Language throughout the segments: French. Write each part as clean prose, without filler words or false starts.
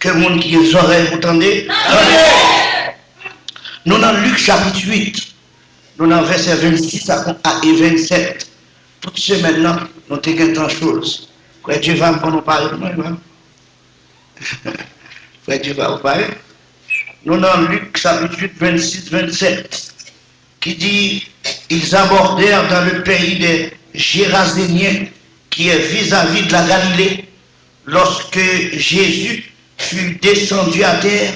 que le monde qui les oreilles, vous entendez? Nous dans Luc chapitre 8, nous dans verset 26 et 27. Toute semaine, nous avons tant de choses. Frère Dieu va nous parler. Frère Dieu va vous parler. Nous dans Luc chapitre 8, 26, 27, qui dit, ils abordèrent dans le pays des Géraséniens, qui est vis-à-vis de la Galilée. Lorsque Jésus fut descendu à terre,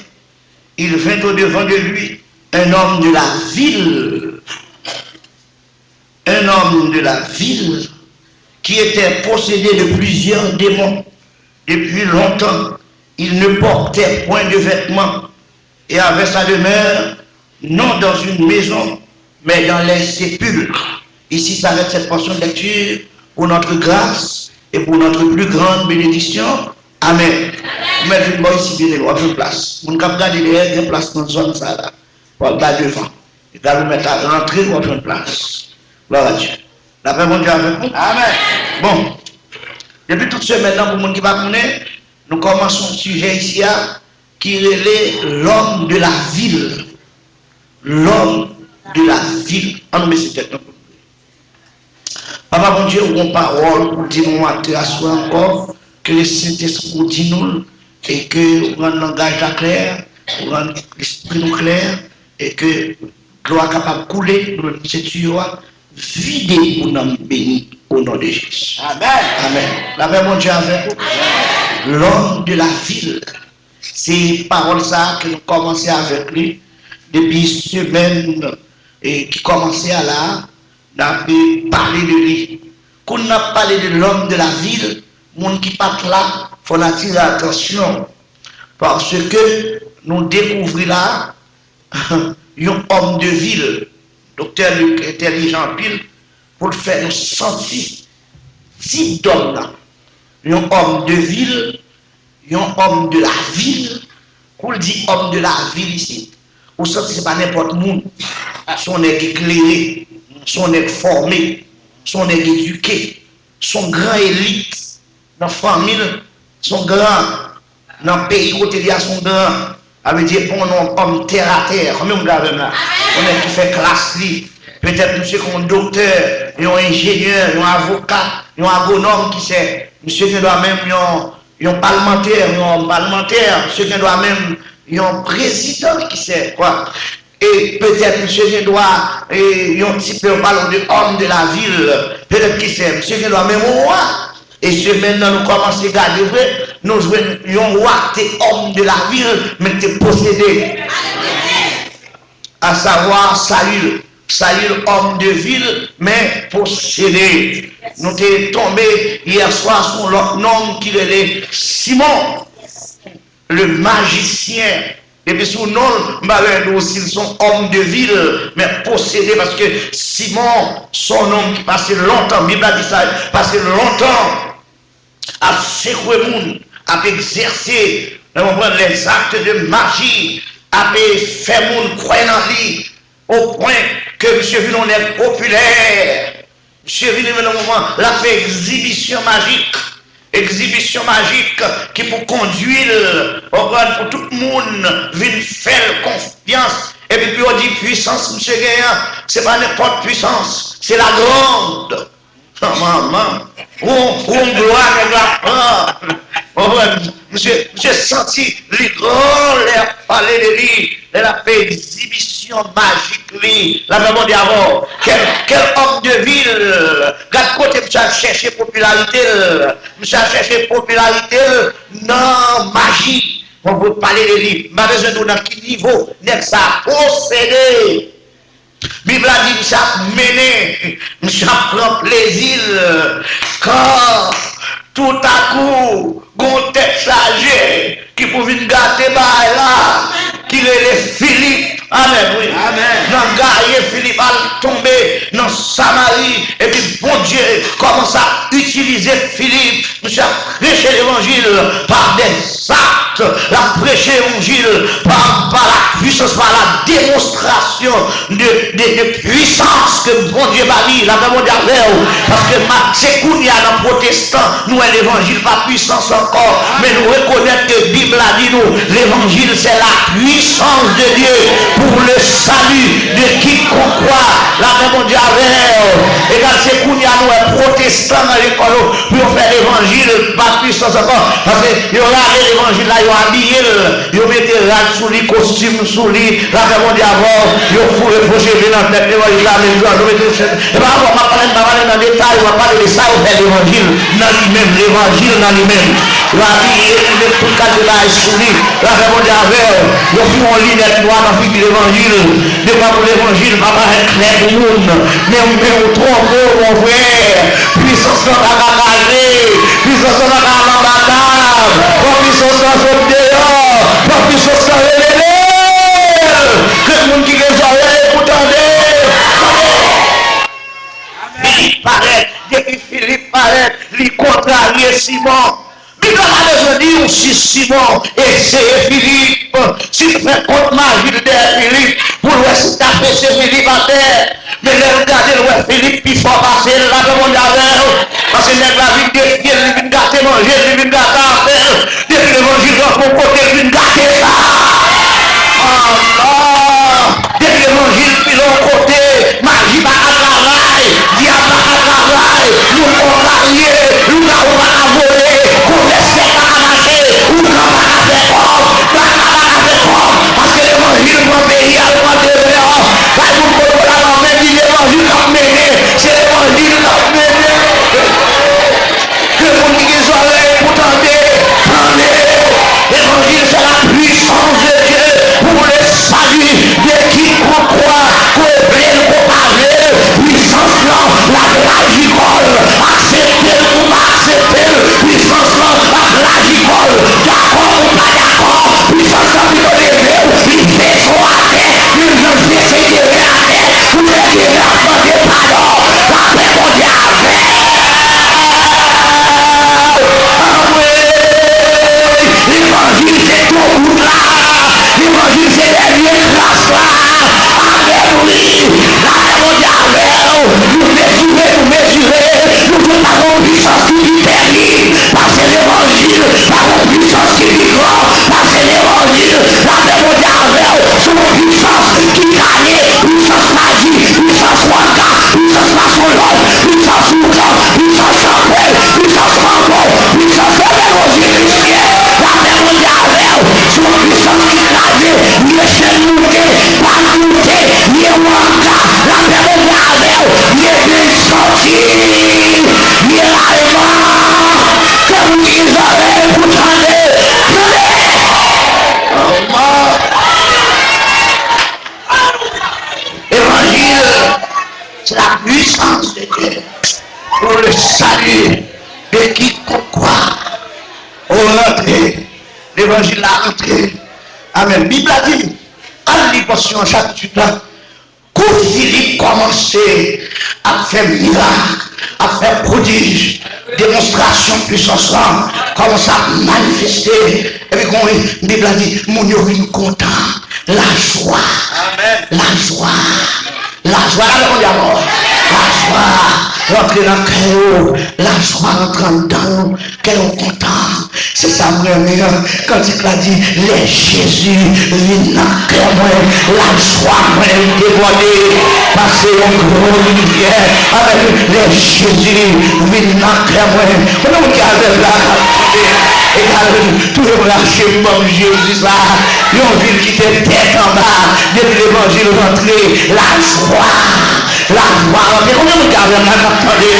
il vint au-devant de lui un homme de la ville. Un homme de la ville qui était possédé de plusieurs démons. Depuis longtemps, il ne portait point de vêtements et avait sa demeure non dans une maison, mais dans les sépulcres. Ici s'arrête cette portion de lecture pour notre grâce et pour notre plus grande bénédiction. Amen. Vous mettez une bonne ici, bien éloigné, une place. Mon cap garde derrière, il y a une place dans la zone, ça là. Pour le bas devant. Et là, vous mettez à rentrer, vous avez une place. Gloire à Dieu. La paix, mon Dieu, avec vous. Amen. Bon. Depuis toute semaine, pour le monde qui va connaître, nous commençons un sujet ici qui relève l'homme de la ville. L'homme de la ville. On met cette tête. Papa, mon Dieu, on parole pour dire nous attraction encore, que le Saint-Esprit dit nous, et que on langage clair, on rend l'esprit nous clair, et que gloire capable de couler, nous c'est vider pour nous bénir au nom de Jésus. Amen. Amen. La paix, mon Dieu, avec vous. L'homme de la ville. C'est parole ça que nous commençons avec lui depuis semaine et qui commençait à là. On a parlé de lui. Quand on a parlé de l'homme de la ville, monde qui part là, il faut attirer attention. Parce que nous découvrons là un homme de ville, docteur Luc, intelligent pile, pour le faire nous sentir type d'homme là. Un homme de ville, un homme de la ville. Quand on dit homme de la ville ici, on sent que ce n'est pas n'importe monde. Son est éclairé, son est formé, son est éduqué, son grand élite dans la famille, son grand dans le pays côté il y a son grand. Ça veut dire qu'on est homme terre à terre, comme on là. On est qui fait classe li. Peut-être monsieur comme docteur, un ingénieur, un avocat, un agronome qui sait, monsieur qui doit même un parlementaire, monsieur qui doit même un président qui sait quoi. Et peut-être monsieur qui doit un petit peu parlons de homme de la ville, peut-être qui sait, monsieur qui doit même un roi. Et ce maintenant nous commençons à garder vrai, nous jouons un roi, t'es homme de la ville, mais t'es possédé. À savoir Saül. Saül, homme de ville, mais possédé. Nous sommes tombés hier soir sur l'autre nom qui est Simon, le magicien. Et puis son nom, nous aussi, ils sont hommes de ville, mais possédés parce que Simon, son homme qui passait longtemps, Bible a dit ça, passait longtemps à secouer le monde, à exercer les actes de magie, à faire le monde croire en lui, au point que M. Villon est populaire. M. Villon, à un moment, l'a fait exhibition magique qui pour conduire, pour tout le monde, venir faire confiance. Et puis on dit puissance, M. Gaillard, c'est pas n'importe puissance, c'est la grande. Maman, on gloire et la prendre. Monsieur senti les grands l'air parler de lui, elle a fait exhibition magique lui. La maman dit avant, quel homme de ville, regarde côté monsieur a cherché popularité, monsieur a cherché popularité, non magie. On veut parler de lui, mais besoin de dans quel niveau, n'est-ce ça possédé. Bible a dit, monsieur a mené, monsieur a pris plaisir, quand tout à coup, gon tête chargée, qui pouvait gâter là, qui est Philippe, amen, oui, amen. Dans Gaïe, Philippe a tombé dans Samarie, et puis bon Dieu commence à utiliser Philippe, monsieur a prêché l'évangile par des actes, la prêché l'évangile par la puissance, par la démonstration de puissance que bon Dieu m'a mis, la maman d'Arveo, parce que c'est qu'on y a dans protestant, nous l'évangile pas puissance encore, mais nous reconnaissons que la Bible a dit dit nous, l'évangile c'est la puissance de Dieu pour le salut de quiconque croit. La paix mondiale, et quand c'est qu'on y a nous protestants dans l'école pour faire l'évangile, pas puissance encore, parce que il y aura l'évangile là, il y a habillé, il y a mis des rags sous les costumes, sous les, la paix mondiale, il y a fou reproché, il y a tête, l'évangile là, mais il y a et bien on va parler dans les détails, on va parler de ça, on fait l'évangile dans lui-même, l'évangile dans lui-même. Il va habiller, il met tout le cas de là, sous lui, la paix mondiale, il y a fou en lunette noire dans l'évangile, de pas pour l'évangile, va paraître clair pour le monde, mais on trompe, mon frère, puissance dans la cacaille, puissance dans la cacaille, puissance dans le dehors, puissance dans le révélé, que le monde qui les oreilles, pour tendre, Philippe paraît, depuis Philippe paraît, il contrarie Simon. Mais dans la maison dit si Simon essayez Philippe, si tu fais contre magie de Philippe, pour le reste taper c'est Philippe à terre. Mais regardez le Philippe, il faut passer là devant la parce que la vie de Dieu, il vient gâter manger, il vient gâter à faire. Depuis l'évangile dans mon côté, il vient gâter ça. Allah! Depuis l'évangile, puis l'autre côté, magie va à travail, diable va à travail, nous on va lier, nous on va voler, qu'on laisse pas amasser, ou qu'on va faire parce que l'évangile va payer à l'intérieur. Pas tout le monde là, mais dit l'évangile va mener, c'est l'évangile va mener. Que le monde qui soit là pour tenter, l'évangile c'est la puissance de Dieu pour le salut de quiconque croit, qu'on blé, qu'on parle, puissance là, la plagicole, accepter ou pas accepter, puissance là, la plagicole, d'accord ou pas d'accord, puissance là, vous levez, il fait son à terre, il fait ses guerres à terre, vous les guerres à demander pardon, la paix mondiale. L'évangile c'est tout bout là, l'évangile c'est les lieux grâce là, amen oui, la paix mondiale, nous mesurer, nous avons une puissance qui est terrible, parce que l'évangile, par une puissance qui est grande, parce que l'évangile, la paix mondiale, c'est une puissance qui gagne, puissance magie, puissance waka, puissance maçonnerie, puissance soucan, puissance champel, puissance mango, puissance l'évangile chrétien, la paix mondiale, c'est une puissance qui gagne, ni échelle montée, pas montée, ni waka, la paix mondiale, ni est sorti, ni l'allemand, comme Israël, vous tendez, Évangile, c'est la puissance de Dieu pour le salut de quiconque croit. Au rentrée, l'évangile a rentré. Amen. Bible a dit, quand les portions chaque tuteur, quand Philippe commençait à faire miracle, à faire prodige, démonstration de puissance, commence à manifester. Et puis quand la Bible a dit, mon Dieu, content, la joie, la joie, la joie, la joie, rentrer dans le cœur, la joie rentre dedans, qu'elle est content. C'est ça, mon ami, quand il a dit, les Jésus, vient dans le cœur, la joie, dévoilée, passer en gros rivière, avec les Jésus, vient dans le cœur, on a regardé là, et tout le monde a chez moi, Jésus, là, il y a une ville qui était tête en bas, depuis l'évangile rentré, la joie, mais combien de gars là, attendez,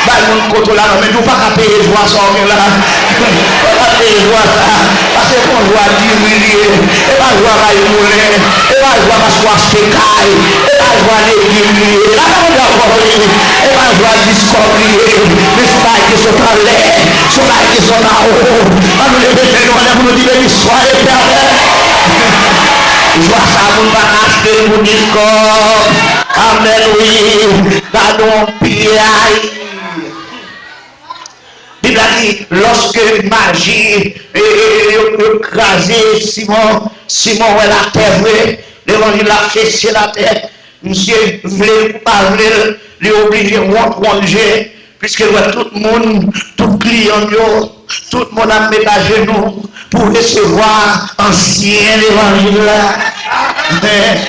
bah, mon côté là, mais nous pas payer joie sans là, pas payer joie ça, parce qu'on doit diminuer, et pas joie va y mourir, et pas joie va se acheter caille, et pas joie légumes, là, on doit voir, et pas joie discobrier, mais ce pas qui sont en l'air, ce pas qui sont en haut, on nous les fait, on nous dit, mais soyez éternel. Joie ça, vous ne pas acheter mon discours. Amen, oui. Pardon, piaille. Bible a dit, lorsque magie écrasé Simon est la terre, l'évangile a fessé la terre. Monsieur voulait parler, il est obligé de manger, puisque tout le monde, tout client, Tout le monde a mis à genoux pour recevoir ancien évangile là.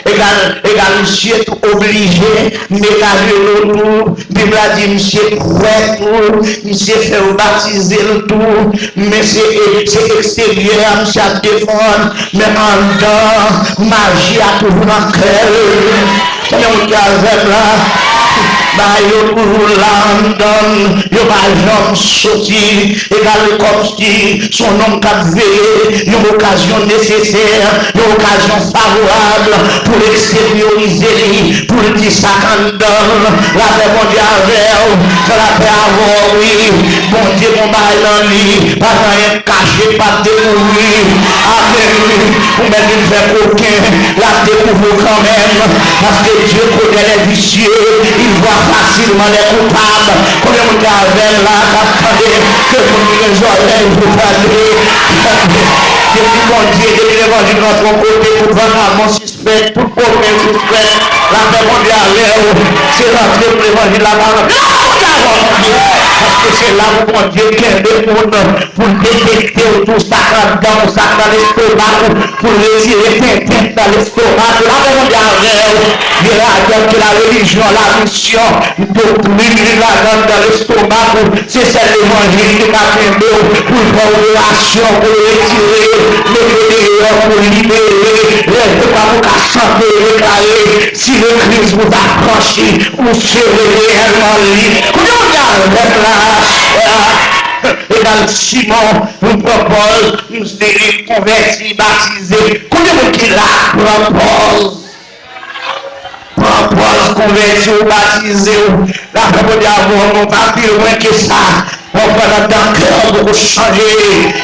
Égal, monsieur est obligé, ménager le tout. Bible a dit, monsieur prêt tout, monsieur fait baptiser le tout, mais c'est extérieur, monsieur à défendre, mais en dedans, magie a toujours en cœur. C'est un gazette là. Bah, yo toujours là en dedans, yo pas jamais sorti, égal comme si son homme qu'a veillé, une occasion nécessaire, une occasion favorable pour extérioriser, pour dire ça quand donne, la paix mon Dieu avec, ça la paix avoir, oui, bon Dieu mon bail dans lui, pas rien caché, pas découvrir, amen, pour mettre une fait aucun, la découvre quand même, parce que Dieu connaît les vicieux, il voit facilement les coupables, comme on dit avec là, attendez, que vous les oreilles vous parlez, depuis mon Dieu, depuis l'évangile de notre côté, pour vraiment suspect, pour aucun suspect, la paix mondiale, c'est l'entrée pour l'évangile là-bas. Parce que c'est là où mon Dieu qui est le monde pour détecter tout ça dans l'estomac, pour retirer tête dans l'estomac. La paix mondiale, il y a que la religion, la mission, pour livrer la langue dans l'estomac, c'est celle de l'évangile qui m'a fait pour faire une relation, pour retirer pour libérer, les pas pour chanter, déclarer, si le Christ vous a franchi, vous serez réellement libre. Comment on là? Et dans le Simon, nous propose, nous serons convertis, baptisés. Combien de qui là, propose? Propose, convertis ou baptisés. La parole d'amour, non pas plus loin que ça. On peut dans le cœur pour changer.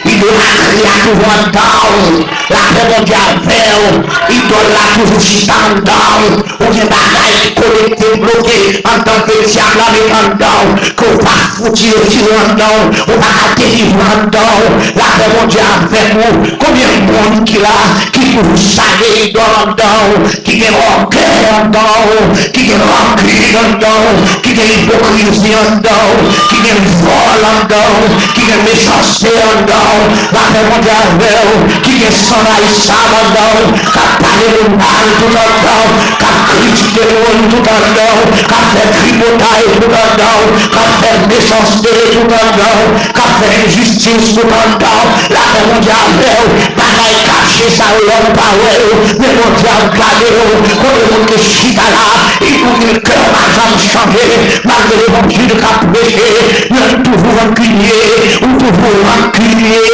Il doit crier toujours down. La parole d'amour, il doit là toujours stand down. On vient bagaille connecté, bloqué en tant que diable avec un down. Qu'on va foutre en down. On va délivrer en down. La parole d'amour avec nous. Combien de monde qui là, qui vous savez dans le down, qui est en cœur en down, qui est rempli en down, qui est hypocrisie en down, qui est vol en down, qui est méchanceté en down, la paix mondiale, qui est sans haïssable en down, qui a parlé de mal tout en down, qui a critiqué le monde tout en down, qui a fait tripotaille tout en down, qui a fait méchanceté tout en down, qui a fait injustice tout en down, la paix mondiale, bagaille caché ça l'homme pas mais mon diable gardé, comme le monde qui chita là, il faut que le cœur n'a jamais changé, malgré l'évangile de cap péché, il y a toujours un crier, ou toujours un crier,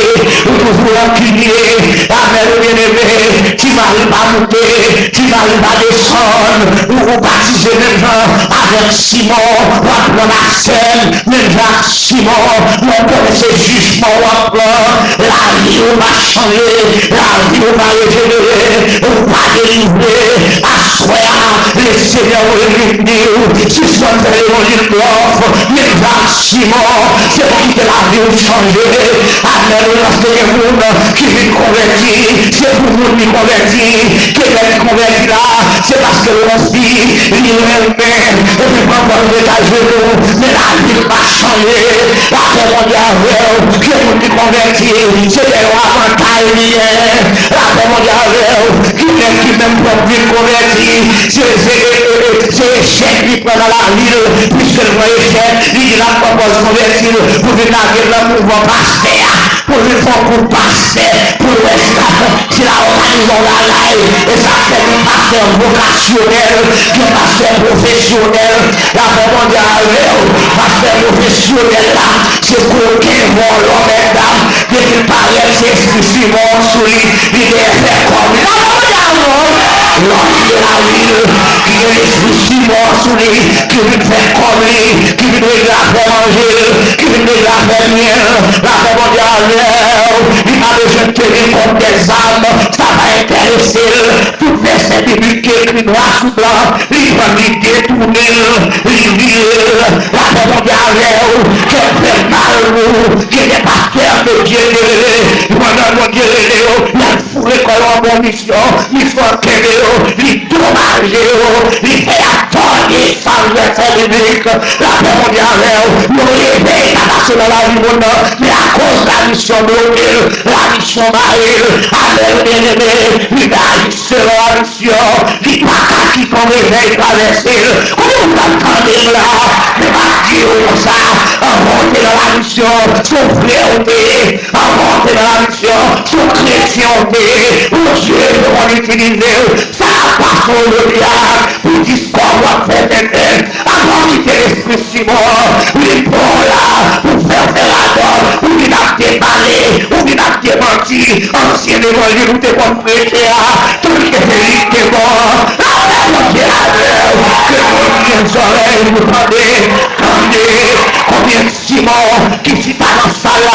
ou toujours un crier, amen, bien-aimé, tu m'arrives à monter, tu m'arrives à descendre, ou vous baptisez même avec Simon, ou apprendre la scène, même Jacques Simon, ou apprendre ses jugements, ou apprendre, la vie va changer, la vie va régénérer, ou va délivrer, à soi, le Seigneur va réunir, si soit l'évangile de l'offre, mais Jacques Simon, c'est pour que la vie va changer, amen, parce que les monde qui vient convertir, c'est pour nous qui convertir, qui vient convertir là, c'est parce que l'on vit, lui-même, et puis pas pour le à genoux, mais la vie va changer, la paix mondiale, qui est pour nous convertir, c'est des avantages liés, la paix mondiale, qui même pour nous convertir, c'est échec qui prend dans la ville, puisque le échec, il dit la propose convertir, pour venir avec le mouvement pasteur, pour le faire pour pasteur, pour le c'est la organisation de la live, et ça fait un pasteur vocationnel, un pasteur professionnel, la paix mondiale, pasteur professionnel là, c'est qu'aucun vol l'homme et dame, depuis le paraît, c'est exclusivement sur lui, il est fait comme la mondiale, l'homme de la ville, qui est exclusivement sur lui, qui veut faire comme lui, qui veut la faire manger, qui veut la faire mieux, la paix mondiale, il a besoin de tenir compte des âmes, ça va intéresser, tout verset biblique écrit noir sous blanc, il va lui détourner, la paix mondiale, qui fait mal, qui n'est pas faire de Dieu, pendant mon Dieu, il a fourré comme en bon mission, il faut qu'il il dommage, il fait attendre, et sans verset biblique, la paix mondiale, nous réveillons dans la vie monde, mais à cause de la mission de la mission Marie, avec bien-aimé, il agit selon la mission, qui pas qui qu'on réveille traverser, comment on attendait là, mais pas dire ça, monter dans la mission, son frère, monter dans la mission, son chrétien, pour Dieu, on utilise, ça n'a pas son diable, pour discours, on fait des avant quitter l'esprit Simon, il est bon là, pour faire la donne, ou il a débalé, ou il a démenti, ancien évangile, ou t'es bon prêcher, tout ce qui est bon, la paix qui est à l'heure, que vos oreilles vous tendez, combien de Simon, qui s'y pas dans ça là,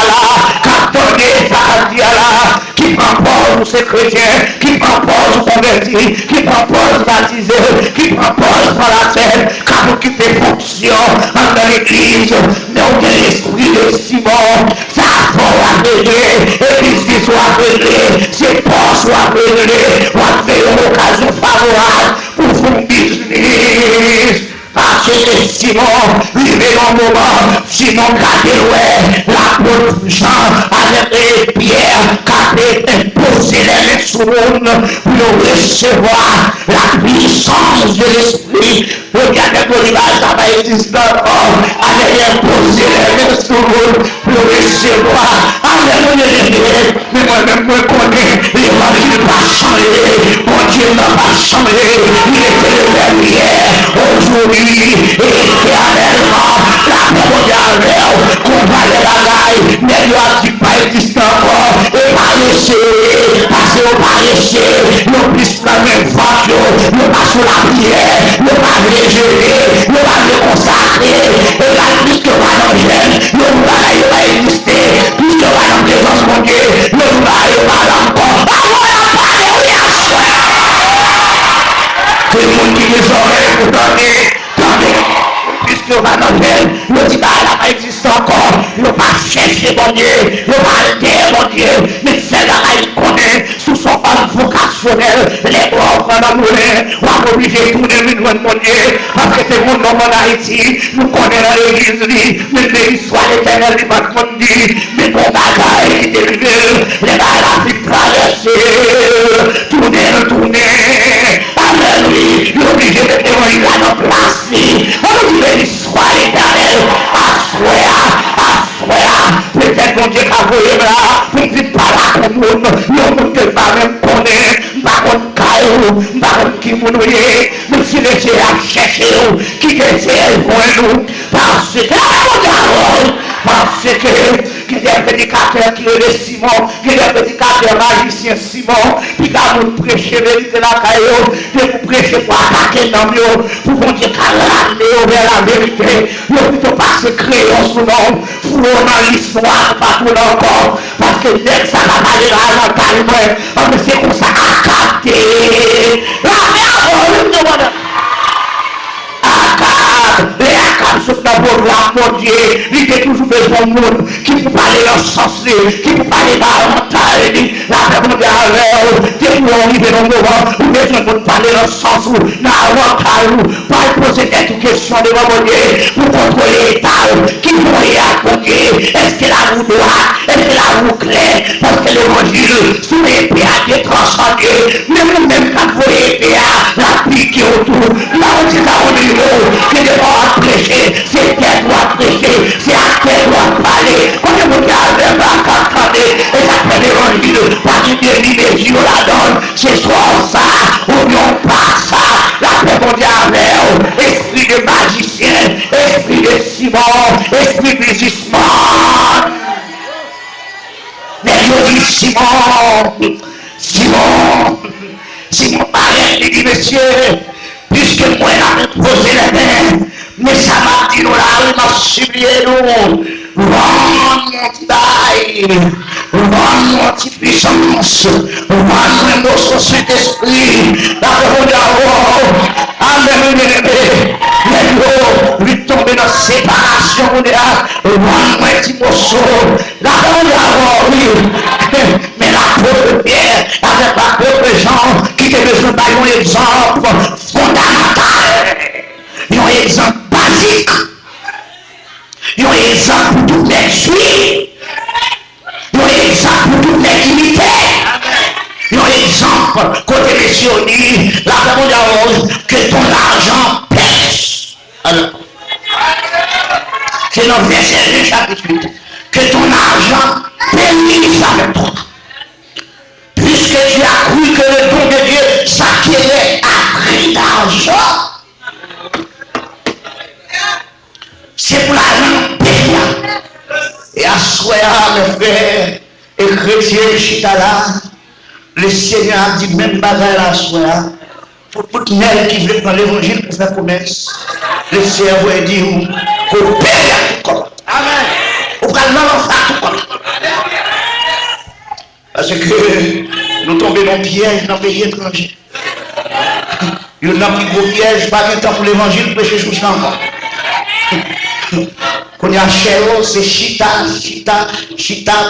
qui donné ça à là, qui propose ses chrétiens, qui propose convertis, qui propose baptisés, qui propose par la scène, quand vous quittez fonction dans l'église, mais on a l'esprit de Simon, ça va réglé, l'église soit réglée, ses portes soient réglées, on va faire une occasion favorable pour vous business. Parce que Simon, vivait dans le moment, Simon Gadeloué, l'apôtre Jean, avec les pierres, qui avait imposé les mains sur le monde pour recevoir la puissance de l'esprit. Regardez pour l'image, ça va exister encore, avait imposé les mains sur le monde pour recevoir. Alléluia, mais moi-même, je connais, l'évangile va changer, mon Dieu n'a pas changé, il était le même hier, aujourd'hui. Éternellement, la paix mondiale, combattre la gaille, mais il a dit pas exister encore, et pas laisser, parce qu'on va laisser, nous puissions la même voiture, nous pas sur la prière, nous pas les geler, nous pas les consacrer, et la plus que va dans le gène, nous va exister, plus que va dans les gens mon Dieu, nous va encore, que le monde qui les oreilles pour donner, puisque on va dans le nous dit, elle n'a pas existé encore, nous pas chercher mon Dieu, nous pas le dire mon Dieu, mais c'est là qu'il connaît, sous son homme vocationnel, les pauvres dans nous, on va obliger de tourner mon Dieu, parce que c'est mon nom en Haïti, nous connaissons dans l'église, mais l'histoire éternelle du patron dit, mais mon bagage qui dérive, les bagages qui traversent, tourner, Alléluia, l'obligé de témoigner à notre place, on dit l'histoire éternelle, peut-être qu'on dit qu'à vous là, vous ne dites pas là comme nous, nous ne pouvons pas même connaître, pas contre Caillou, pas contre qui vous nous est, nous si laissez à chercher, qui essaie pour nous, parce que, qu'il y a un prédicateur qui est le Simon, qu'il y a un prédicateur magicien Simon, qui va vous prêcher vérité la caillou, et vous prêchez pour attaquer l'homme, pour qu'on dise qu'à l'amener vers la vérité, nous plutôt pas se créer en ce nom, pour dans l'histoire, pas pour encore, parce que dès que ça va aller là, calme, c'est comme ça à capter. Les accords sont dans vos bras, mon Dieu, il y a toujours besoin de monde qui peut parler leur sens, qui peut parler dans mental, la paix mondiale, dès que vous arrivez dans le moment, vous avez besoin de parler leur sens, dans le mental, pas poser des questions devant mon Dieu, pour contrôler l'état, qui vont y accompagner, est-ce que la roue droite, est-ce que la roue claire, parce que l'évangile, sous l'épée a été transcendé, même quand vous l'épée a, la pique autour, là on dit ça au niveau, que devant prêcher, c'est qu'elle doit prêcher, c'est à qu'elle doit parler, quand vous regardez ma carte, et ça fait l'évangile, parce que les yeux la donnent, c'est soit ça, ou non pas ça, la paix mondiale, esprit de magicien, esprit de Simon, esprit de Gisman, mais je dis Simon paraît, il dit monsieur, puisque moi j'ai posé les mains, mais ça m'a dit nous là, il m'a supplié nous, rends mon petit bail, rends mon petit puissance, rends mon émotion Saint-Esprit, la parole Alléluia, lui tomber dans séparation, rends moi un petit morceau, la parole mais la pauvre Pierre, avec la pauvre Jean, qui te besoin d'un exemple fondamental. Ils exemple basique. Un exemple pour tout le monde suivre. Un exemple pour tout le monde imiter. Un exemple, côté messieurs, la femme que ton argent pèse. Alors, c'est notre verset chapitre 8. Que ton argent périsse avec toi. Puisque tu as cru que le don de Dieu s'acquérait à prix d'argent. C'est pour l'argent payant. Et à soi, mes frères et chrétiens, chita là, le Seigneur a dit même bagaille à soi, pour toute mère qui veut prendre l'évangile pour faire commerce, le Seigneur va dire qu'on paye à tout comme. Amen. On va l'enfant tout comme. Parce que nous tombons dans le piège dans le pays étranger. Il y a un gros piège, pas de temps pour l'évangile, péché sous ça encore. Quand il y a chéro, c'est chita,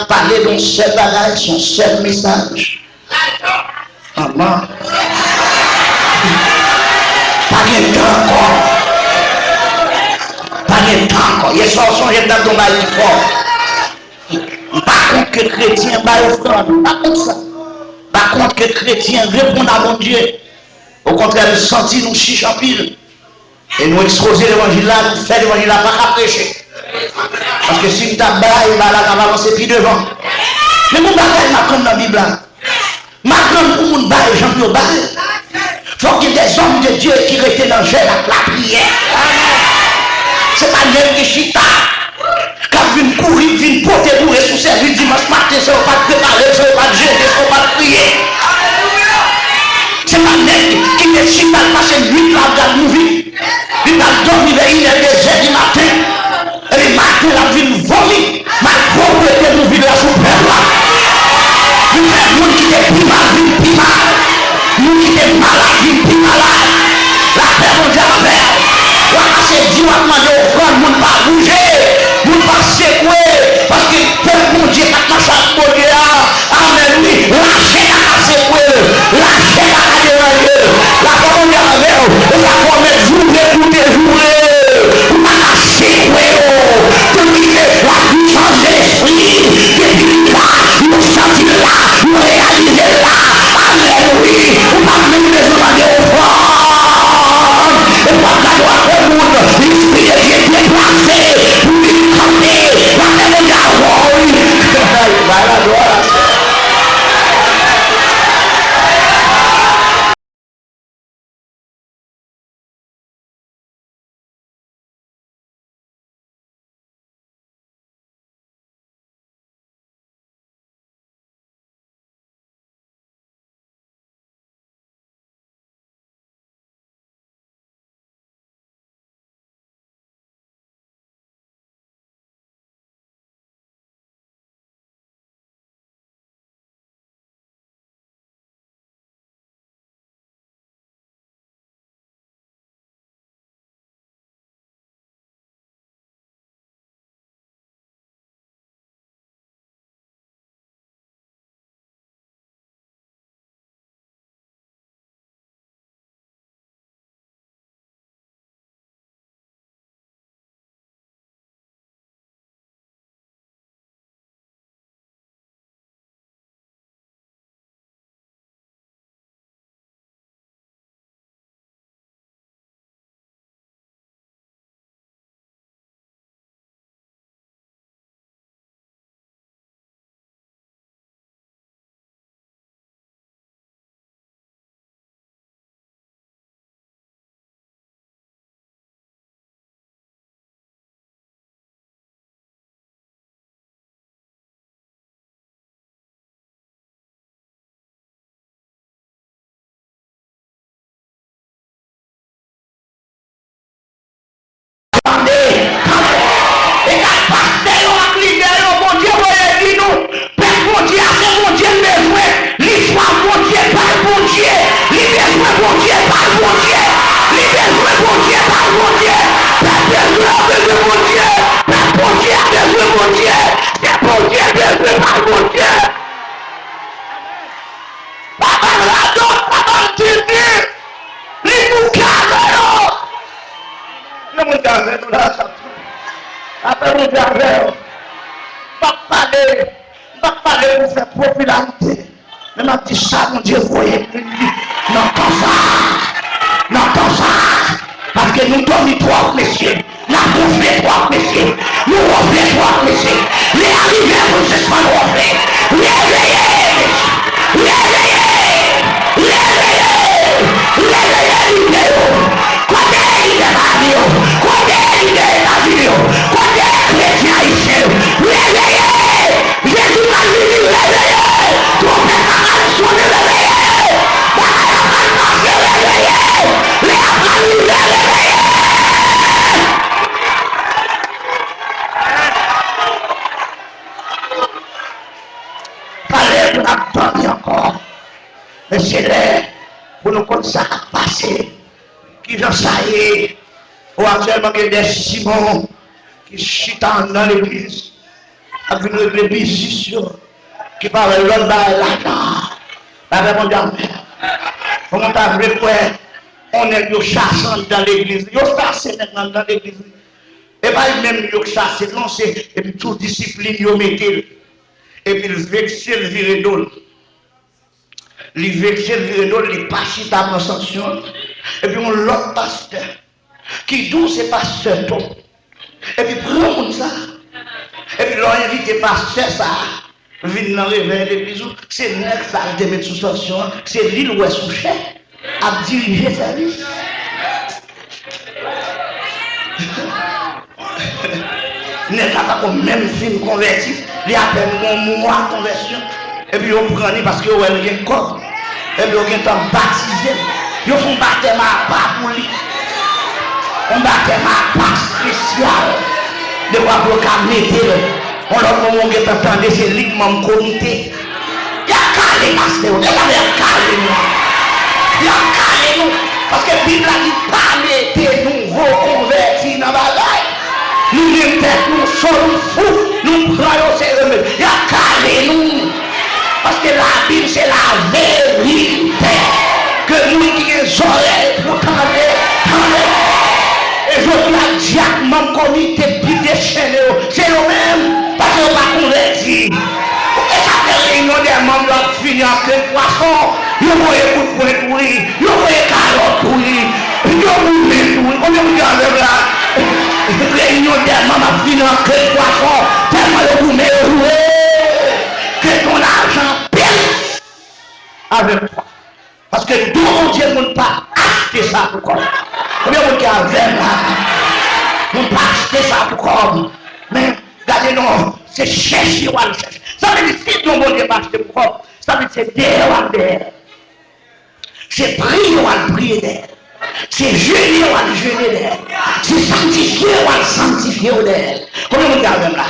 parler d'un seul bagage, son seul message. Maman. Pas de temps encore. Pas de temps encore. Il y a son dans ton bail fort. Par contre que chrétien, bail offrande. Pas contre ça. Par contre que chrétien, répond à mon Dieu. Au contraire, nous sentir nous chiche en pile. Et nous exposer l'évangile là, nous faire l'évangile là, pas qu'à prêcher. Parce que si tu as bail, là, on va avancer plus devant. Mais mon bagage m'a comme dans la Bible là. Maintenant, pour mon bail, j'en peux bail. Il faut qu'il y ait des hommes de Dieu qui restent dans le jeu, la prière. C'est pas même que chita. Quand une courir, une porter pour sous service dimanche matin, ça va pas préparer, ça va pas jeûner, ça va pas prier. C'est pas même qui décide de passer une nuit là dans la vie. Il va dormir vers 1h du matin. Et le matin, la vie nous vomit. Ma propriété nous vit la souffrance là. Nous qui sommes plus mal, nous qui sommes malades, plus malades. La paix mondiale à faire. On va passer 10 mois de offrande, nous ne pas bouger, nous ne pas secouer. Parce que le Dieu qui a marché à mon Dieu, amen, oui, lâchez la secouer, lâchez la déranger. La paix mondiale à faire, et la promesse jouer, tout est joué. On va la secouer, tout qui fait la puissance de l'esprit, depuis là, nous sentir là, nous réaliser là, amen, oui, on va même besoin de offrande. Et pour la gloire du monde, l'esprit de Dieu est déplacé, pour lui camper, la paix mondiale, oui. avec nous là. Après, mon Dieu avec nous. Pas parler pour faire popularité. Mais m'a dit ça, mon Dieu, voyez, n'entends ça. Parce que nous donnons trois, messieurs. Nous gonflons trois, messieurs. Nous gonflons trois, messieurs. Les arrivés à vous, c'est pas nous gonfler. Encore. Mais c'est là pour nous comme ça passer. Qui j'en sais, ou actuellement il y a des Simons qui chutent dans l'église, avec une église qui parle de l'autre là-dedans. Avec mon Dieu, comment t'as vu quoi? On est chassant dans l'église, ils sont chassés dans l'église. Et pas même ils chassés, non, c'est toute discipline, ils mettent. Et puis ils vexent le viredol. Les vexés le viredol, les passent dans la sanction. Et puis on l'autre pasteur. Qui d'où c'est pasteur ton. Et puis prend ça. Et puis l'on invite les pasteurs ça. Vine dans le réveil de l'église. C'est net ça de mettre sous sanction. C'est l'île où est sous chef. À diriger le service. N'est pas comme même film converti. Il y a à peine un mois de conversion. Et puis on prend parce que vous avez un corps. Et puis on est baptisé. Ils font baptême à part pour lui. On baptême à part spécial. De voir pour mettre. On leur moment que t'entendez, c'est librement comité. Il y a calé parce que vous avez calé nous. Il y a calé nous. Parce que la Bible a dit pas mettez nouveaux convertis dans la bagaille. Nous les têtes, nous sommes fous, nous prenons ces remèdes. Il y a calé nous. Parce que la Bible c'est la vérité. Que nous qui les oreilles pour tendre. Et je dis à Dieu, mon comité plus déchaîné, c'est le même. Parce qu'on va convertir. Et ça fait réunion des membres qui finissent en plein poisson. Ils vont écouter pour les pourrir. Ils vont carottes pour lui. Ils vont mourir pour lui. On est regardé là. Réunion des membres qui finissent en plein poisson. Tellement le vous met que ton argent pèse avec toi. Parce que tout Dieu ne peut pas acheter ça pour quoi. Combien de monde qui a 20 là? On ne peut pas acheter ça pour quoi. Mais regardez non, c'est chercher ou aller chercher. Ça veut dire si ton bon Dieu pas acheter pour quoi. Ça veut dire c'est derrière ou aller derrière. C'est prier ou aller prier derrière. C'est jeûner ou aller jeûner derrière. C'est sanctifier ou aller sanctifier derrière. Combien de monde qui a 20 là?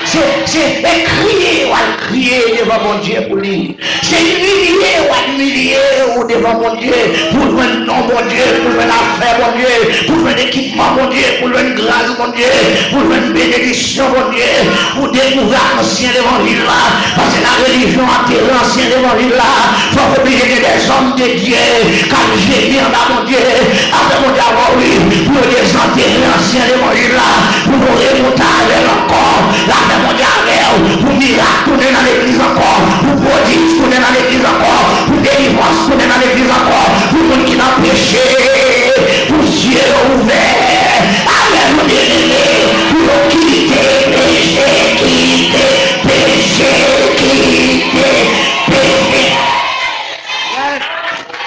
C'est crier ou à crier devant mon Dieu pour lui. C'est humilier ou à humilier ou devant mon Dieu pour jouer un nom mon Dieu, pour jouer une affaire mon Dieu, pour jouer un équipement mon Dieu, pour jouer une grâce mon Dieu, pour jouer une bénédiction mon Dieu, pour découvrir l'ancien évangile là. Parce que la religion a enterré l'ancien évangile là. Il faut obliger des hommes de Dieu, car gémir dans mon Dieu, après mon Dieu, oui, pour les enterrer l'ancien évangile là, pour nous remonter avec encore. Mon Dieu, pour miracle, tourner dans l'église encore, pour prodige, tourner dans l'église encore, pour délivrance, tourner dans l'église encore, pour monde qui n'a péché, pour Dieu ouvert, avec mon Dieu, pour quitter péché,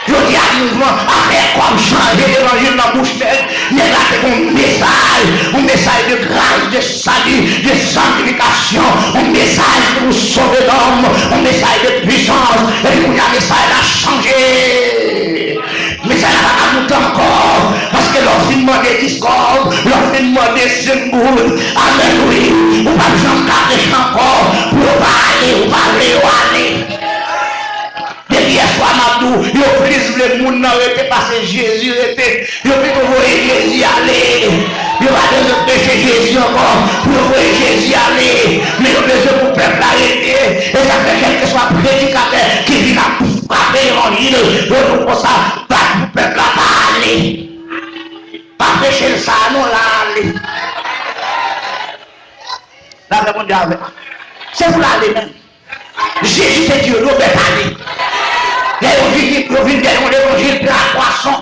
Je dis à mouvement, après comme changer l'évangile dans la bouche d'elle, il y a un message de grâce, de salut, de sanctification, un message pour sauver l'homme, un message de puissance, et puis il y a un message à changer. Mais ça n'a pas tout encore, parce que l'enseignement des discords, l'enseignement des symboles, amen, oui, on va jamais garder encore, pour parler, ou aller. Hier soir, Madou, il a pris le monde dans le parce que Jésus était. Il a pris pour voir Jésus aller. Il va de pécher Jésus encore. Pour voir Jésus aller. Mais il a besoin pour peuple arrêter. Et ça fait quel que soit prédicateur qui vient à frapper l'évangile. Pour ça, pas pour peuple à parler. Pas prêcher ça, non là. La réponse avec. C'est pour l'aller même. Jésus c'est Dieu, l'eau est allé. L'évangile, l'évangile plein à poisson.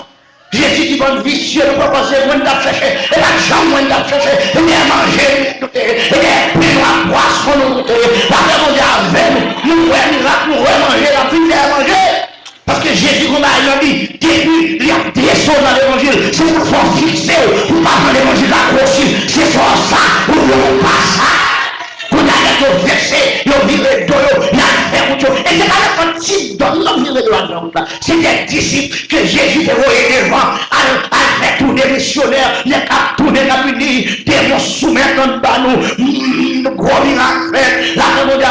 Jésus dit bonne vicieux, nous proposons, moi nous chercher, et la jambe, moi nous chercher, et bien manger, et bien plein à poisson, nous la réponse avec nous voyons miracle, nous voyons manger, la vie à manger. Parce que Jésus, comme il a dit, début, il y a des choses dans l'évangile, c'est pour faire fixer, pour pas prendre l'évangile la grossir, c'est pour ça, ou non pas ça. Vous allez vous verser, vous vivez de l'eau, il y a fait autre chose. Et c'est pas le type d'homme, non, vivez de l'eau. C'est des disciples que Jésus a envoyés devant, à faire tourner les missionnaires, les cap tourner la muni, démons soumettre en bas nous, gros miracle, la demande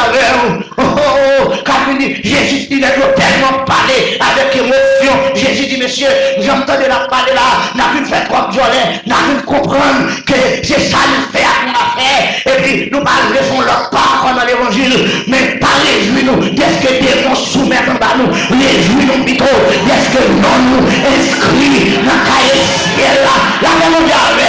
avec Jésus dit, il a tellement parlé avec émotion. Jésus dit, monsieur, j'entendais la parler là, n'a pu faire trop de jolie, n'a pu comprendre que c'est ça nous fait à mon affaire. Et puis, nous parlons leur part dans l'évangile, mais pas les juifs nous, qu'est-ce que Dieu nous soumet en bas nous, les juifs nous plutôt, qu'est-ce que non nous inscrits dans le cahier ciel là, la même mondiale,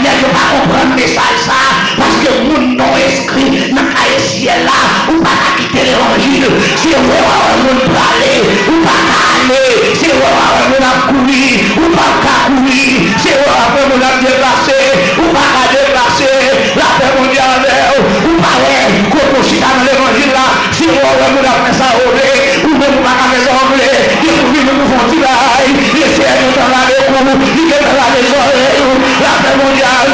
n'est-ce pas comprendre le message ça, parce que nous non inscrits dans le cahier ciel là, ou pas quitter l'évangile, c'est où on va aller, ou pas aller, c'est où on va courir, ou pas courir, c'est où on va déplacer, ou pas déplacer, la paix mondiale, ou pas quand on chita dans l'évangile là, si on va faire ça ou même on va faire ça il faut que nous faisons du bail, les seigneurs dans la récoute, ils sont dans les oreilles, la paix mondiale,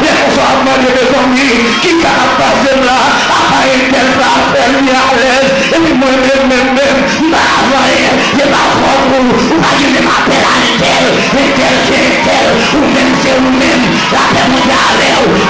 les consommants de mes amis, qui caractérisent là, après une telle place, elle vient à l'aise, et puis moi-même, je pas fort ou pas je ne m'appelle à tel, et tel c'est tel, ou même c'est vous-même, la paix mondiale,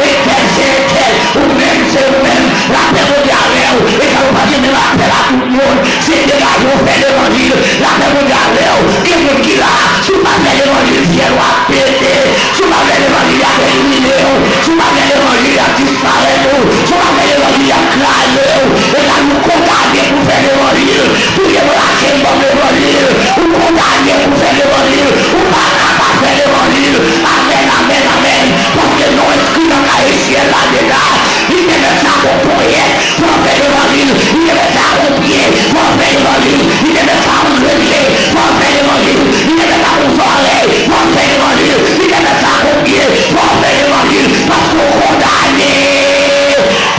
et tel c'est tel, ou même c'est vous-même, la paix mondiale, et ça ne va pas je ne m'appelle à tout le monde, c'est des gars qui ont fait l'évangile, la paix mondiale, et vous qui là, si vous avez l'évangile, ciel va péter, si vous avez l'évangile, à éliminer, si vous avez l'évangile, à disparaître, si vous avez l'évangile, à craser, et là nous condamner pour faire l'évangile, pour y lâcher dans l'évangile, ou condamner pour faire l'évangile, ou pas capable de faire l'évangile, amen, amen, amen, parce que nous inscrits dans la ciel là déjà, il est le temps pour prier, pour faire l'évangile, il est le temps pour prier, pour faire l'évangile, il est le temps pour prier, pour faire l'évangile, il est le temps pour soirée, pour faire l'évangile, il est le temps pour prier, pour faire l'évangile, parce qu'on condamné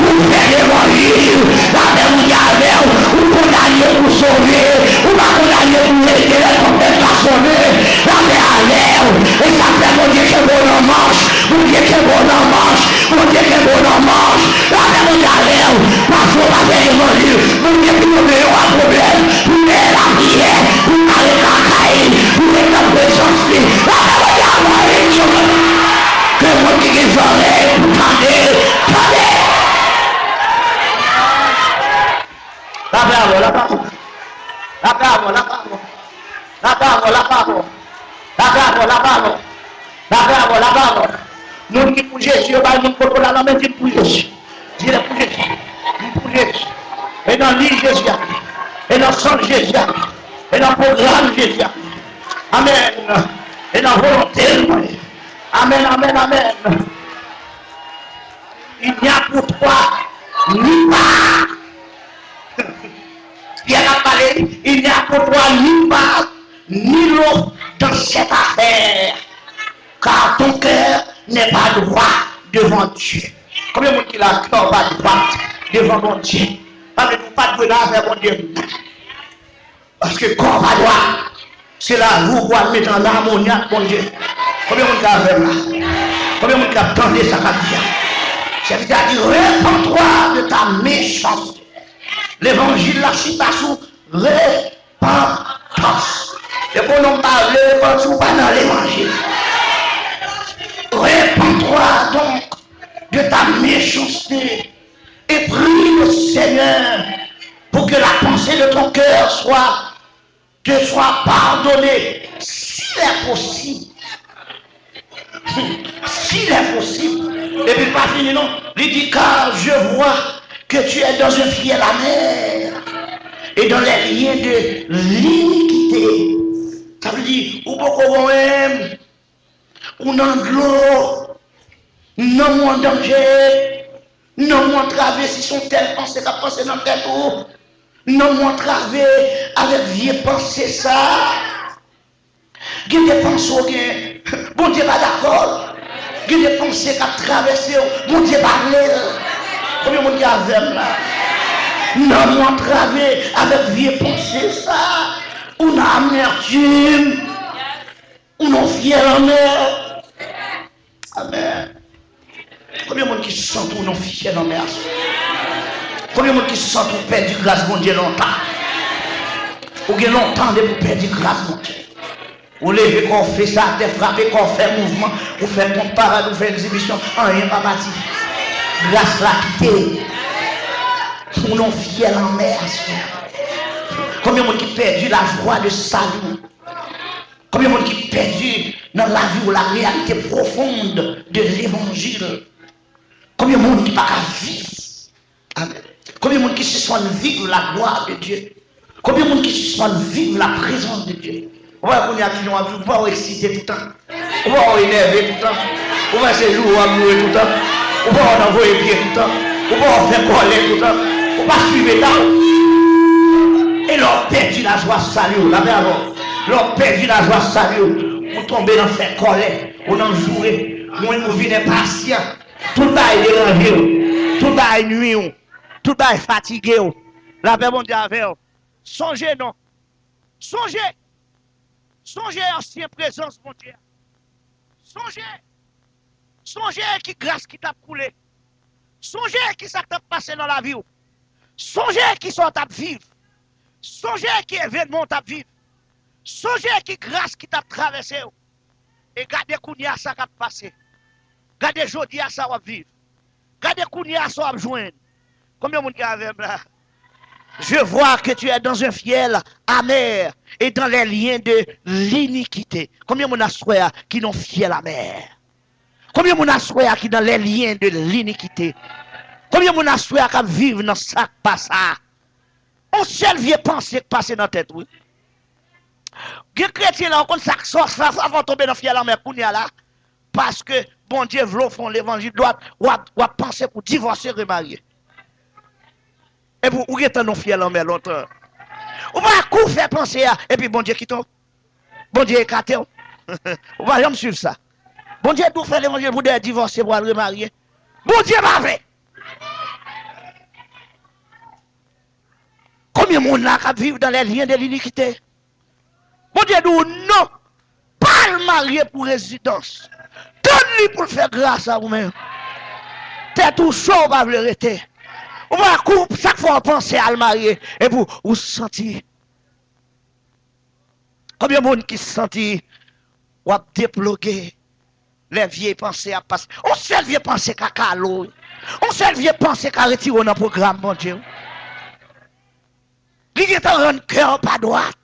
pour faire l'évangile, la paix mondiale, ou condamné pour sauver, ou pas condamné pour aider les contestations, la paix à l'air, et ça fait mon Dieu qui est bon en marche, mon Dieu qui est bon en marche, mon Dieu qui est bon en marche, la paix mondiale, parce qu'on va faire l'évangile, mon Dieu qui nous met un problème, pour la prière, pour aller dans la caille, pour être en présence, la paix mondiale, que mon Dieu qui est oreilles, pour tendez. La parole, la parole, la parole, la parole, la parole, la parole, la parole, la parole, la parole, la parole. Nous qui pour Jésus, nous pour la main pour Jésus. Dis-le pour Jésus, pour Jésus. Et dans l'île Jésus, et dans le sang de Jésus, et dans le programme Jésus. Amen. Et dans la volonté. Amen, amen, amen. Il n'y a pour toi ni pas. Pierre a parlé, il n'y a pour toi ni mal, ni l'eau dans cette affaire. Car ton cœur n'est pas droit devant Dieu. Combien de monde qui a cœur pas droit devant mon Dieu? Parce que nous pas de affaire mon Dieu. Parce que corps pas droit, c'est là où vous pouvez mettre en harmonie avec mon Dieu. Combien de monde qui a affaire là? Combien de monde qui a tendu sa carrière? C'est-à-dire, répands-toi de ta méchanceté. L'évangile, la citation, repentance. Et pour nous parler, repentance pas dans l'évangile. Répands-toi donc de ta méchanceté et prie le Seigneur pour que la pensée de ton cœur te soit pardonnée, s'il est possible. S'il est possible. Et puis pas fini, non. Il dit, car je vois que tu es dans un fiel amer et dans les liens de l'iniquité. Ça veut dire, ou beaucoup même, ou dans de l'eau, non en danger, Non m'entraver si son tel pensée qu'a pensé dans tête ou. Non m'entraver avec vieux pensée ça. Qui des pensées bon Dieu pas d'accord. Qui des pensées qu'a traversé bon Dieu pas l'air. Combien de monde qui a avec là? Non m'entraver avec vieux pensée ça. Ou n'a amertume. Ou non fier en mer. Amen. Combien de monde qui se sent pour non fier en mer? Combien de monde qui se sent pour perdre grâce mon Dieu longtemps? Ou bien longtemps de pour perdre grâce mon Dieu. Ou levez qu'on fait ça, te frapper, qu'on fait mouvement, ou fait compte parade, ou fait exhibition, rien pas parti. Grâce la quitter. Ou non fier en mer. Combien de monde qui perdu la joie de salut? Combien de monde qui perdu dans la vie ou la réalité profonde de l'évangile? Combien de monde qui pas vivre? Amen. Combien de monde qui se soigne vivre la gloire de Dieu? Combien de monde qui se soigne vivre la présence de Dieu? On va qu'on y a qui nous on va exciter tout le temps. On va énerver tout le temps. On va se jouer à louer tout le temps. On va envoyer pied tout le temps. On va faire colère tout le temps. On va suivre là. Et leur perdu la joie salut. La même avant. Leur perdu la joie salut. Vous tombez dans cette colère. Vous en jouez. Vous venez patient. Tout est dérangé. Tout est nuit. Tout est fatigué. La paix mon Dieu avec vous. Songez non. Songez. Songez ancienne présence mon Dieu. Songez. Songez qui grâce qui t'a coulé. Songez qui ça t'a passé dans la vie. Songez qui sont à vivre. Songez qui événement t'a vivre. Songez qui grâce qui t'a traversé. Et gardez kounia ça qui a passé. Gardez jodi à ça va vivre. Gardez kounia ça va joindre. Combien de monde qui a avec là? Je vois que tu es dans un fiel amer et dans les liens de l'iniquité. Combien de monde qui n'ont fiel amer? Combien de monde qui dans les liens de l'iniquité? Combien de monde qui vivent dans ça pas ça? On seul vieux pensée qui passe dans la tête, oui. Les chrétiens là, on ça sort avant tomber dans fiel amer là parce que bon Dieu veut font l'évangile doit penser pour divorcer et remarier. Et pour où est-ce non fiel en mer longtemps? On va coup faire penser à et puis bon Dieu qui tombe. Bon Dieu écarté. On va jamais suivre ça. Bon Dieu tout faire l'évangile pour divorcer pour remarier. Bon Dieu va faire. Combien de monde là qui vivent dans les liens de l'iniquité? Bon Dieu dit non. Pas le marier pour résidence. Donne-lui pour faire grâce à vous-même. T'es tout chaud, pas le rester. On va couper chaque fois penser à le marier et pour vous sentir. Combien de monde qui se sentit ou a débloqué les vieilles pensées à passer. On seul vieille pensée qu'à calo. On seul vieille pensée qu'à retirer dans le programme, mon Dieu. Il est en rendre cœur pas droite.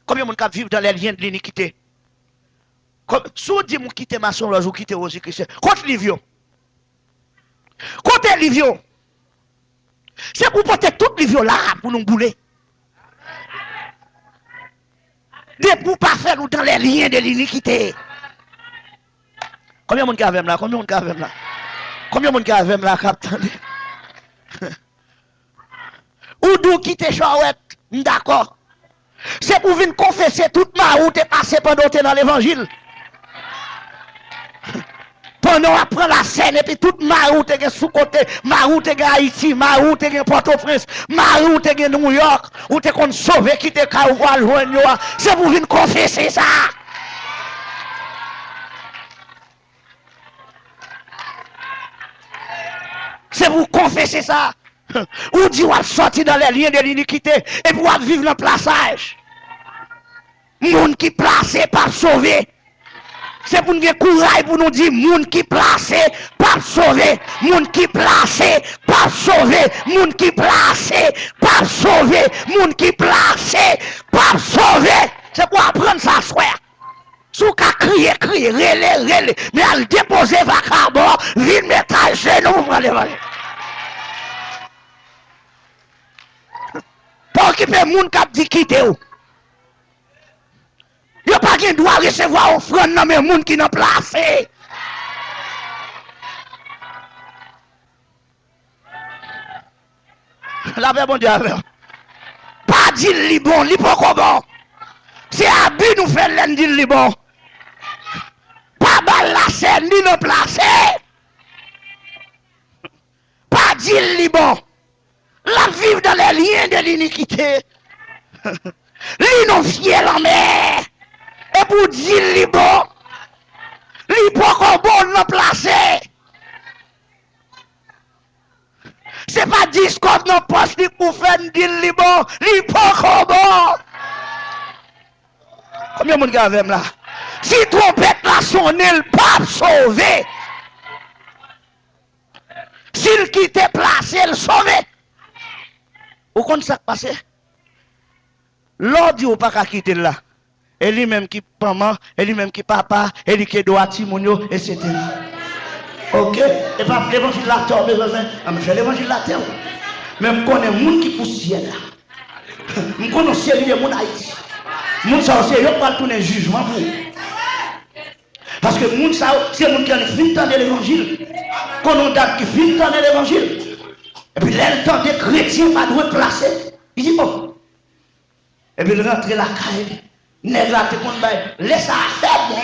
Combien de monde qui vivent dans les liens de l'iniquité? Si on dit que quitter maçon, ou quitter Rosie Christian, contre Livio. Côté Livio, c'est pour porter tout Livio là pour nous bouler. De pour pas faire nous dans les liens de l'iniquité. Combien de monde qui a là? Combien de monde qui a là? Combien de monde qui a là, capitaine? Ou d'où quitter Chouette? D'accord. C'est pour venir confesser toute ma route et passer pendant que tu es dans l'évangile. Pendant après la scène, et puis toute ma route est sous-côté, ma route est Haïti, ma route est Port-au-Prince, ma route est New York, où tu es sauvé, qui te joindre, c'est pour venir confesser ça. C'est pour confesser ça. Ou dit on sortir dans les liens de l'iniquité et pour vivre dans le plaçage. Moun qui placé par sauver. C'est pour nous dire courage pour nous dire moun qui placé par sauver. Moun qui placé par sauver. Moun qui placé par sauver. Moun qui placé par sauver. C'est pour apprendre ça soir. Sous qu'à crier, relais. Mais à le déposer vacabon, vite mettre à genoux pour aller. Pour occuper moun qui a dit quitter ou. Il n'y a pas qui doit recevoir offrande dans les gens qui n'ont placé. La paix, bon Dieu. Pas dire li bon, li pas comment. C'est abus nous faire l'un dire li bon. Pas mal la scène, ni nous placer. Pas dire li bon. La vivre dans les liens de l'iniquité. Li non fiel en mer. Et pour dire li bon. Li pas bon nous placer. C'est pas discours non poste li pour faire dire li bon. Li pas bon. Combien de monde avec là? Si trompette la sonne, il pas sauvé. S'il quitte placé, il sauvé. Vous comprenez ça qui passe? L'ordre dit ou pas qu'à quitter là. Et lui-même qui maman, et lui-même qui papa, et lui qui doit Timonio, etc. Ok? Et pas l'évangile de la terre, mais je fais l'évangile de la terre. Mais je connais les gens qui poussent là. Je connais les gens qui Haïti. Moun sa c'est yo pas tourner jugement pour. Parce que moun sa c'est moun qui a fini de l'évangile. Quand on date qui finit de l'évangile. Et puis là le temps des chrétiens pas doit placer. Il dit bon. Et puis il rentre la caille. Nèg la te kon bay laisse ça faire bon.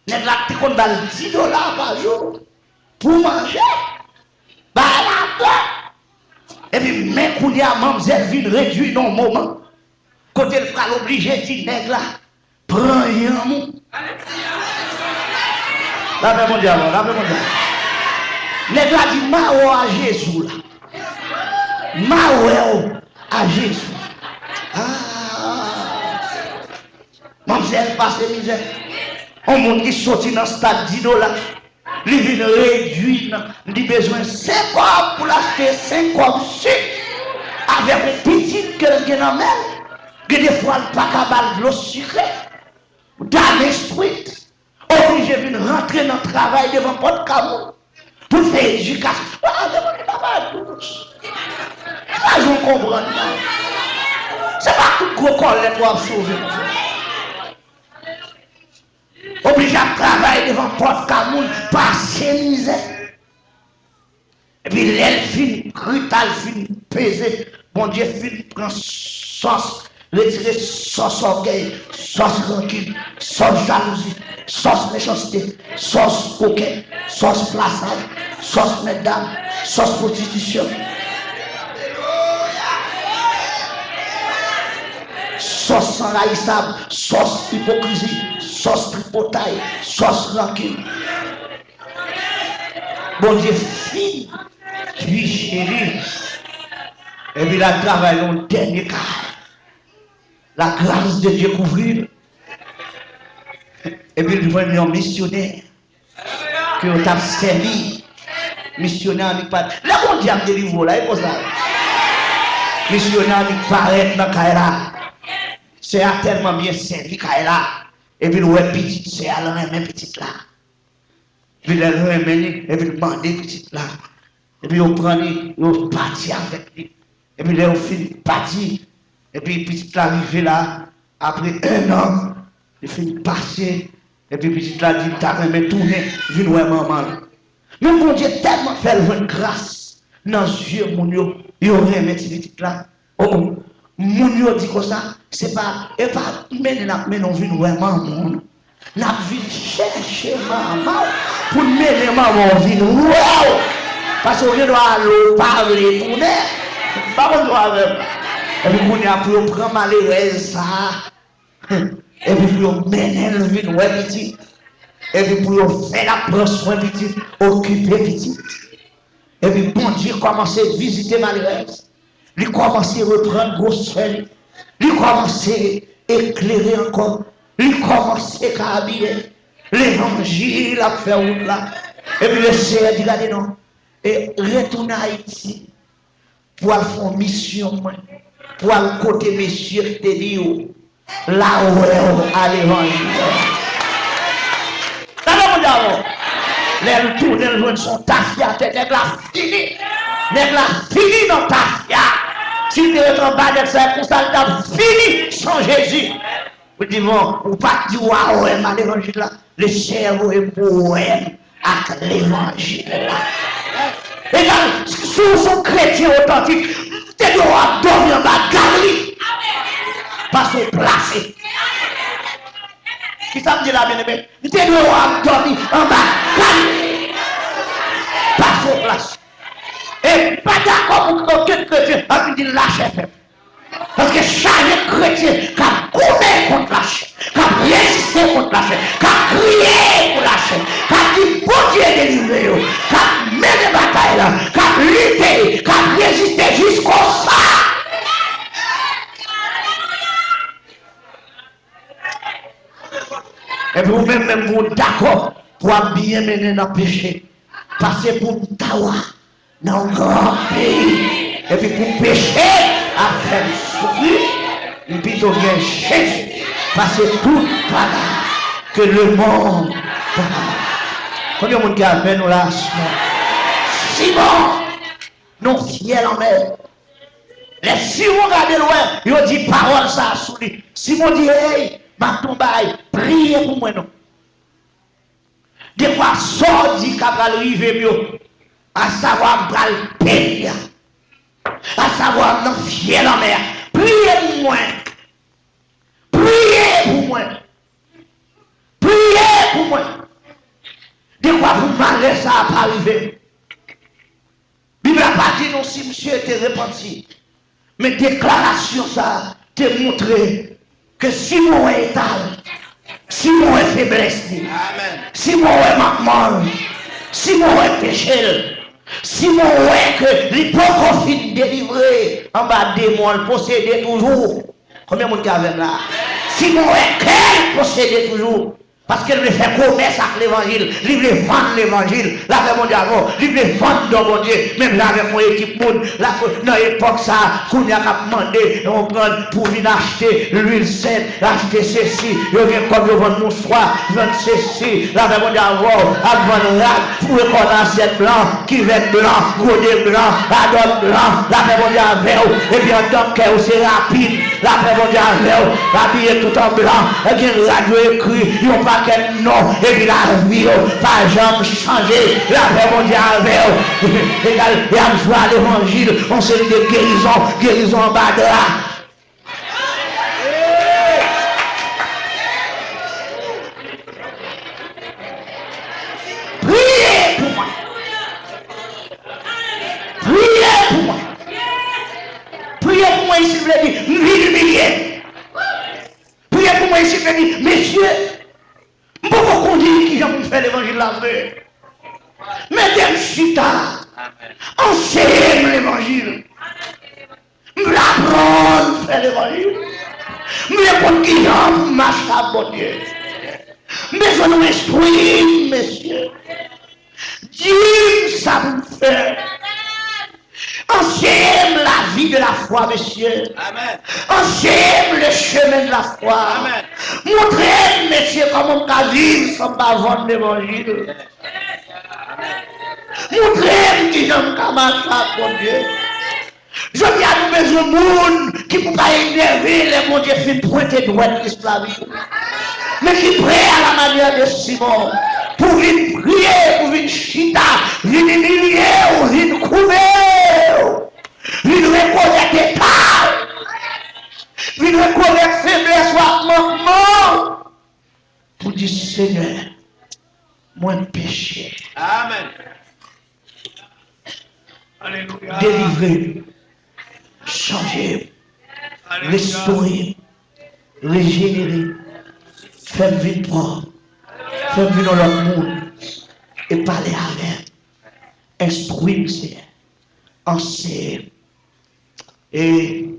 Nèg la te kon bal $10 par jour pour manger. Bah là. Et puis même qu'on y a mamzelle vient réduire dans moment. Côté le frère obligé dit nèg là prends un mou. La paix mondiale, la paix mondiale. Nèg là dit mao à Jésus là. Mao à Jésus. Ah. Mamzelle passe misère. On monde qui sorti dans stade $10. Il vient réduire, il besoin 5 hommes pour l'acheter 5 hommes avec un petit que qui n'a même. Que des fois, le pas cabal de l'eau sucrée, dans l'esprit, obligé de rentrer dans le travail devant votre camon pour faire éducation. Ah, demandez pas tous. Là, je comprends. C'est pas tout gros collet pour sauver. Obligé de travailler devant votre camon, passer misère. Et puis, l'aile finit, brutal finit, pesé. Bon Dieu finit, prend sauce. Retirer sauce orgueil, sauce rancune, sauce jalousie, sauce méchanceté, sauce coquet, sauce plaçage, sauce mesdames, sauce prostitution. Sauce enraillissable, sauce hypocrisie, sauce tripotaille, sauce rancune. Bon Dieu, fille, puis chérie. Et puis là, travaille dans le dernier cas. La grâce de Dieu couvrir. Et puis il voit un missionnaire que vous avez servi. Missionnaire avec pas. Là, on dit à me délivrer là, et pour ça. Missionnaire avec paraître dans Kaira. C'est tellement bien servi Kaira. Et puis le petit, c'est à la même petite là. Puis le remener, et puis le demander petite là. Et puis on prend, on partit avec lui. Et puis là, on finit partir. Et puis, petite arrivé là, après 1 an, il finit passer. Et puis, petite là dit, t'as même tourné, vu nous maman. Mais mon Dieu, tellement fait une grâce dans les yeux, mon Dieu, il aurait mis petite là. Oh, mon Dieu dit comme ça, c'est pas, et pas, mais non, vu nous maman. N'a vu chercher maman pour mener maman, vu wow! Parce qu'on doit aller parler, tourner. Pas bon droit avec. Et puis, on a pu prendre malheureuse ça. Et puis, pour mener le vide, ouais, petit. Et puis, pour faire la prendre soin, petit, occuper, petit. Et puis, bon Dieu, commencer à visiter malheureuse. Il commence à reprendre gros soin. Il commence à éclairer encore. Il commence à habiller. L'évangile a fait route là. Et puis, le Seigneur dit, regardez, non. Et retourner à Haïti. Pour faire une mission. Pour aller côté messieurs qui te dit là où à l'évangile. Les retourner le son tafia, t'es la fini. La fini dans tafia. Si tu es en bas de ça, pour ça, tu as fini sans Jésus. Vous dites, bon, ou pas dire waouh, à l'évangile là. Le cerveau est poème avec l'évangile là. Et là, si vous êtes chrétien authentique, Tu dois dormir en bas de galerie. Parce que placé. Qui ça me dit là, bien-aimé? Tu dois dormir en bas de galerie. Parce que placé. Et pas d'accord pour aucun chrétien a pu dire lâcher faible. Parce que chaque chrétien qui a coupé contre la chair, qui a résisté contre la chair, qui a crié pour la chair, qui a dit bon Dieu délivré, qui a mené bataille, qui a lutté, qui a résisté jusqu'au sang. Et puis vous-même, vous d'accord pour bien mener dans le péché. Passer pour Tawa dans un grand pays. Et puis pour pécher, à faire souffrir, et puis de bien Jésus. Parce que tout bagage que le monde. Combien de monde qui a fait nous là? Simon, non fiel en mer. Les Simon regardent loin, ils ont dit parole ça sous lui. Simon dit, hey, ma tombaille, priez pour moi non. Des fois, sort dit qu'à arriver mieux, à savoir bral pays, à savoir non fiel en mer. Priez pour moi. Priez pour moi. Priez pour moi. Des fois, vous malgré ça à pas arriver. Bible n'a pas dit non si monsieur était repenti. Mais déclaration ça te montré que Simon est étal, Simon est faiblesse, Simon est manquement, Simon est péché, Simon est que l'hypocrisie délivré en bas des mots, le posséder toujours. Combien de monde qui avait là? Simon est qu'elle posséder toujours. Parce qu'elle veut faire commerce avec l'évangile, elle veut vendre l'évangile, la fait mon diable, elle veut vendre dans mon Dieu, même là avec mon équipe monde, dans l'époque ça, qu'on a demandé, on prend pour venir acheter l'huile sainte, acheter ceci, je viens comme je vends mon soir, vendre ceci, là avec mon diable, avant là, pour le corps d'assiette blanc, qui va être blanc, godé blanc, adon blanc, là avec mon diable, et puis en tant que c'est rapide, là avec mon diable, habillé tout en blanc, et bien radio écrit, ils n'ont pas quel nom, et puis la vie, pas jamais changé, la paix mondiale, égal, et à joie l'évangile, on s'est dit de guérison en bas de là. Priez pour moi. Priez pour moi. Priez pour moi ici, vous l'avez dit, humilié. Priez pour moi ici, vous l'avez dit, messieurs, pourquoi qu'on dit qu'ils ont fait l'évangile la vraie? Mettez-moi chita, enseignez l'évangile, m'apprendre à faire l'évangile, m'apprendre qui ont marché à bon Dieu, mais on nous instruit, messieurs, Dieu ça vous fait. Enseigne la vie de la foi, messieurs. Enseigne le chemin de la foi. Amen. Montrez, messieurs, comment on peut vivre sans pas vendre l'évangile. Montrez, qui j'aime comment ça, mon Dieu. Je dis à nous besoin de monde qui ne peut pas énerver les mon Dieu fait pointer droite l'esclavie. Mais qui prêt à la manière de Simon. Pour venir prier, pour venir chita, venir humilier ou venir couver. Venir reconnaître état. Venir reconnaître faiblesse ou manquement. Pour dire Seigneur, moi péché. Amen. Alléluia. Délivrer, changer, restaurer, régénérer, faire vivre propre. Faire venir dans le monde et parler avec, instruire, Seigneur, enseigner. Et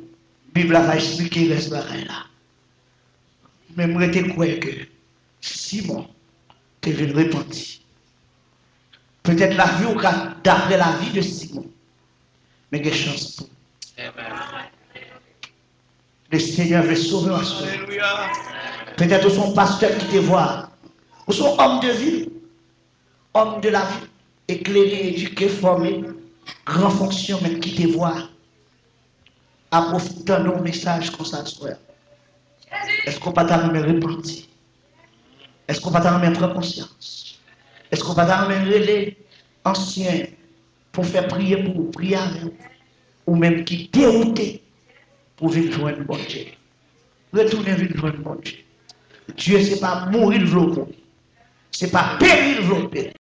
la Bible va expliquer ce bagaille là. Mais moi, je crois que Simon, tu es venu repentir. Peut-être la vie ou d'après la vie de Simon, mais il y a chance pour. Le Seigneur veut sauver ma soeur. Peut-être son pasteur qui te voit. Ou son homme de vie, homme de la vie, éclairé, éduqué, formé, grand fonction, mais qui te voit, à profiter de nos messages comme ça, frère. Est-ce qu'on va t'amener repentir? Est-ce qu'on va t'amener prendre conscience? Est-ce qu'on va t'amener relais anciens pour faire prier pour prier avec vous? ou même qui dérouté pour venir joindre bon Dieu. Retournez venir joindre bon Dieu. Dieu, ce n'est pas mourir le ce n'est pas périr le